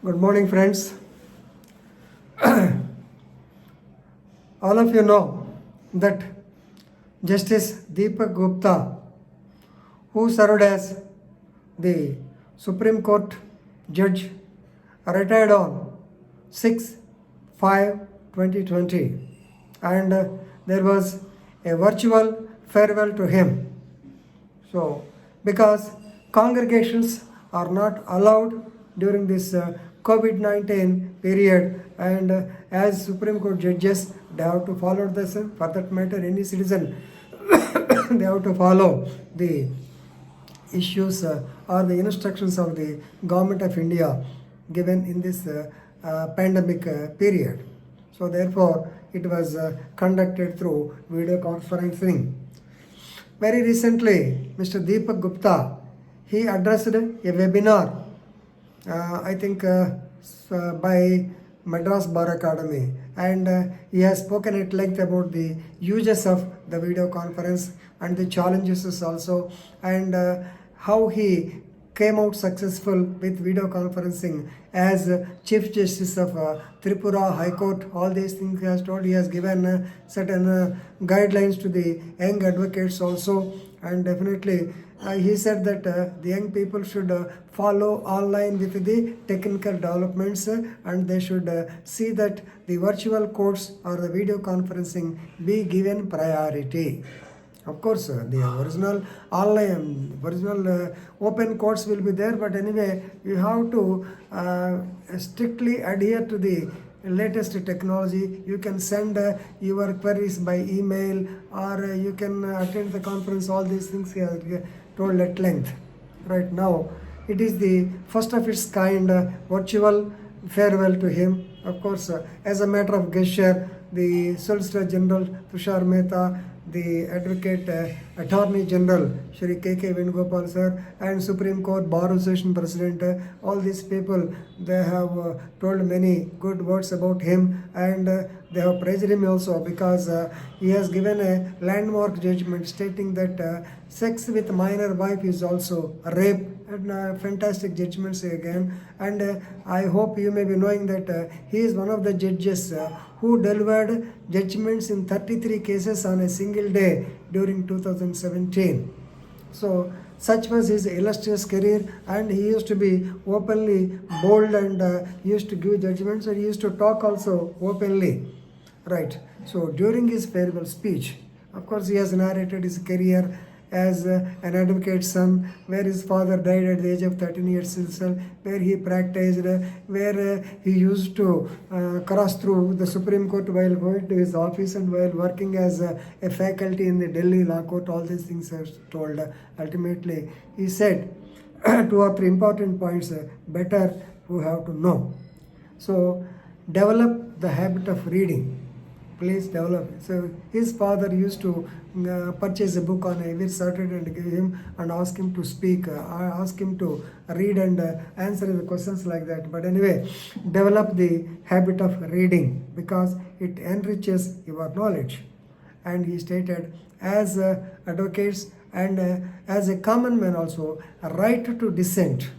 Good morning, friends. All of you know that Justice Deepak Gupta, who served as the Supreme Court judge, retired on 6/5/2020, and there was a virtual farewell to him. So, because congregations are not allowed during this COVID-19 period, and as Supreme Court judges, they have to follow this. For that matter, any citizen, they have to follow the issues or the instructions of the Government of India given in this pandemic period. So, therefore, it was conducted through video conferencing. Very recently, Mr. Deepak Gupta, he addressed a webinar, I think by Madras Bar Academy, and he has spoken at length about the uses of the video conference and the challenges also, and how he came out successful with video conferencing as Chief Justice of Tripura High Court. All these things he has told. He has given certain guidelines to the young advocates also, and definitely he said that the young people should follow online with the technical developments, and they should see that the virtual courts or the video conferencing be given priority. Of course, the original online, open courts will be there, but anyway, you have to strictly adhere to the latest technology. You can send your queries by email, or you can attend the conference. All these things he has told at length. Right now, it is the first of its kind virtual farewell to him. Of course, as a matter of gesture, the Solicitor General Tushar Mehta, the Advocate Attorney General Shri K.K. Venugopal sir, and Supreme Court Bar Association President, all these people, they have told many good words about him, and they have praised him also, because he has given a landmark judgment stating that sex with minor wife is also rape, and fantastic judgments again. And I hope you may be knowing that he is one of the judges who delivered judgments in 33 cases on a single day during 2017. So such was his illustrious career, and he used to be openly bold, and he used to give judgments, and he used to talk also openly. Right. So during his farewell speech, of course, he has narrated his career as an advocate's son, where his father died at the age of 13 years himself, where he practiced, where he used to cross through the Supreme Court while going to his office, and while working as a faculty in the Delhi Law Court. All these things are told. Ultimately, he said 2 or 3 important points, better who have to know. So, develop the habit of reading. Please develop. So his father used to purchase a book on every Saturday and give him, and ask him to speak, ask him to read and answer the questions like that. But anyway, develop the habit of reading, because it enriches your knowledge. And he stated, as advocates and as a common man also, right to dissent,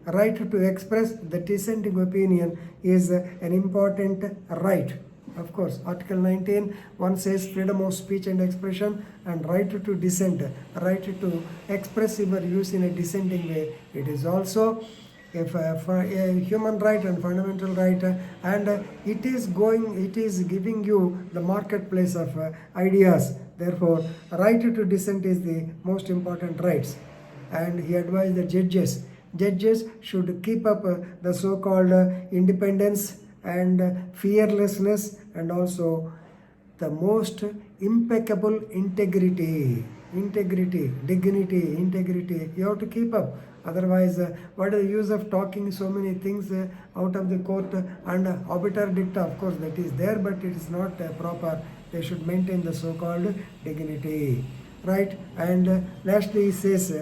right to express the dissenting opinion is an important right. Of course, Article 19, one says freedom of speech and expression, and right to dissent, right to express your views in a dissenting way. It is also a human right and fundamental right, and it is giving you the marketplace of ideas. Therefore, right to dissent is the most important rights. And he advised the judges should keep up the so-called independence and fearlessness, and also the most impeccable integrity. You have to keep up. Otherwise, what is the use of talking so many things out of the court, and obiter dicta? Of course, that is there, but it is not proper. They should maintain the so-called dignity, right? And lastly, he says,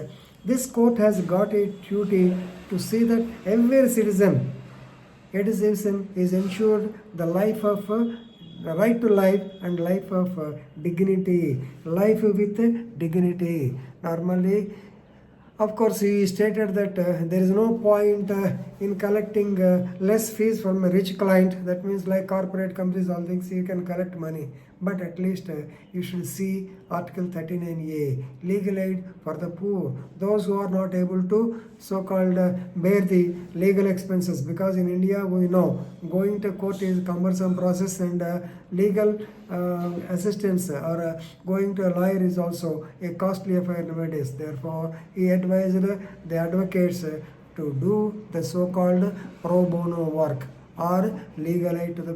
this court has got a duty to see that every citizen is ensured the life of right to life and life of dignity, life with dignity. Normally, Of course, he stated that there is no point in collecting less fees from a rich client. That means like corporate companies, all things, you can collect money. But at least you should see Article 39A, legal aid for the poor, those who are not able to so-called bear the legal expenses. Because in India, we know going to court is a cumbersome process, and legal assistance or going to a lawyer is also a costly affair nowadays. Therefore, he advised the advocates to do the so-called pro bono work or legal aid to the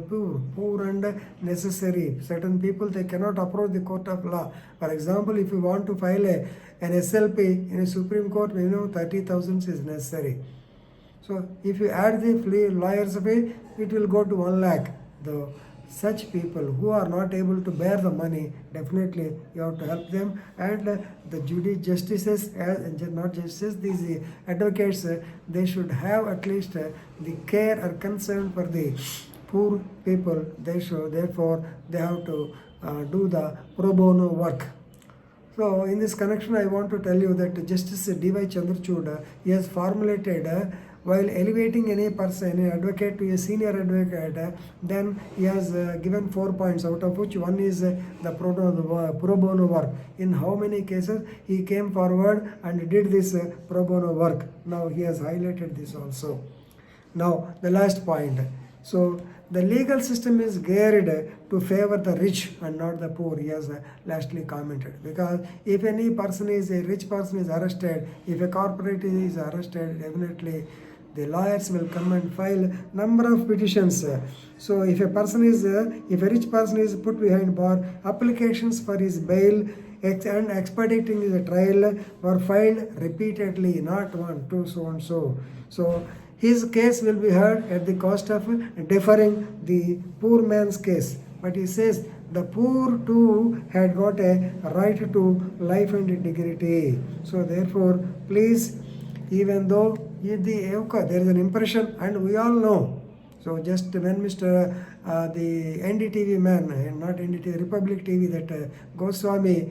poor and necessary. Certain people, they cannot approach the court of law. For example, if you want to file an SLP in a Supreme Court, 30,000 is necessary. So if you add the lawyer's fee, it will go to 1 lakh. The such people who are not able to bear the money, definitely you have to help them. And the justices, not justices, these advocates, they should have at least the care or concern for the poor people. They should, therefore, they have to do the pro bono work. So in this connection, I want to tell you that Justice D.Y. Chandrachud, he has formulated while elevating any person, any advocate to a senior advocate, then he has given 4 points, out of which one is the pro bono work. In how many cases he came forward and did this pro bono work. Now he has highlighted this also. Now the last point. So the legal system is geared to favor the rich and not the poor, he has lastly commented. Because if any person is, a rich person is arrested, if a corporate is arrested, definitely the lawyers will come and file number of petitions. So if a person is, if a rich person is put behind bar, applications for his bail and expediting his trial were filed repeatedly, not one, two, so and so. So his case will be heard at the cost of deferring the poor man's case. But he says the poor too had got a right to life and dignity. So therefore, please, even though there is an impression, and we all know. So just when Mr. The NDTV man, not NDTV, Republic TV, that Goswami,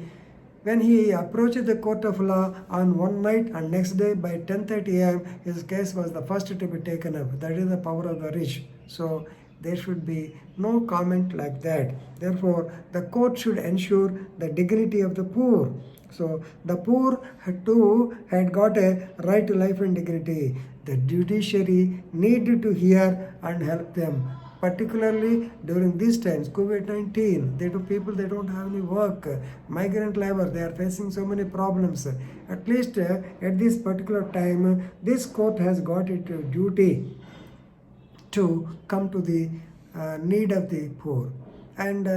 when he approached the court of law on one night and next day by 10:30 a.m., his case was the first to be taken up. That is the power of the rich. So there should be no comment like that. Therefore, the court should ensure the dignity of the poor. So the poor too had got a right to life and dignity. The judiciary needed to hear and help them, particularly during these times, COVID-19. They don't have any work, migrant labor, they are facing so many problems. At least at this particular time, this court has got its duty to come to the need of the poor. And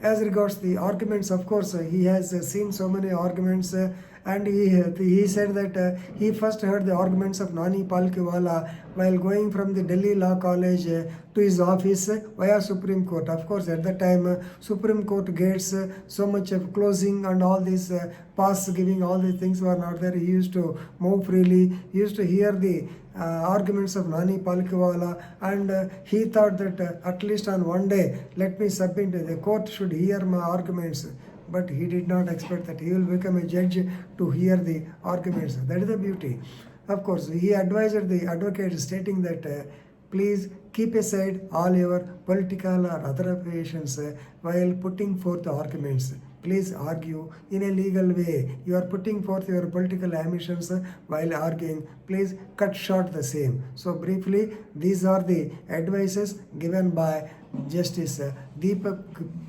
as regards the arguments, of course, he has seen so many arguments, and he said that he first heard the arguments of Nani Palkiwala while going from the Delhi Law College to his office via Supreme Court. Of course, at that time, Supreme Court gates, so much of closing and all these pass giving, all these things were not there. He used to move freely. He used to hear the arguments of Nani Palkiwala, and he thought that at least on one day, let me submit, the court should hear my arguments. But he did not expect that he will become a judge to hear the arguments. That is the beauty. Of course, he advised the advocate stating that please keep aside all your political or other affiliations while putting forth the arguments. Please argue in a legal way. You are putting forth your political ambitions while arguing. Please cut short the same. So briefly, these are the advices given by Justice Deepak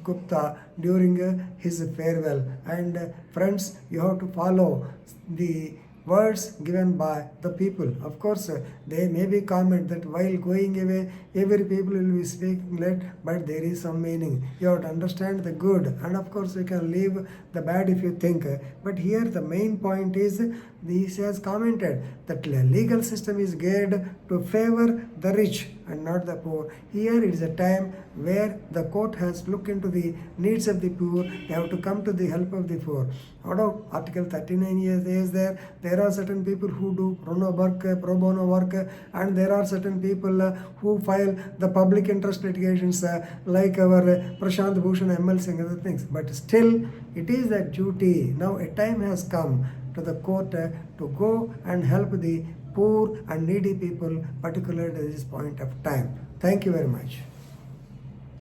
Gupta during his farewell. And friends, you have to follow the words given by the people. Of course, they may be comment that while going away, every people will be speaking late, but there is some meaning. You have to understand the good, and of course you can leave the bad if you think. But here the main point is, this has commented that the legal system is geared to favor the rich and not the poor. Here it is a time where the court has looked into the needs of the poor. They have to come to the help of the poor. Although Article 39 is there, there are certain people who do pro bono work, and there are certain people who file the public interest litigations like our Prashant Bhushan, ML Singh, other things. But still, it is a duty. Now a time has come to the court to go and help the poor and needy people, particularly at this point of time. Thank you very much.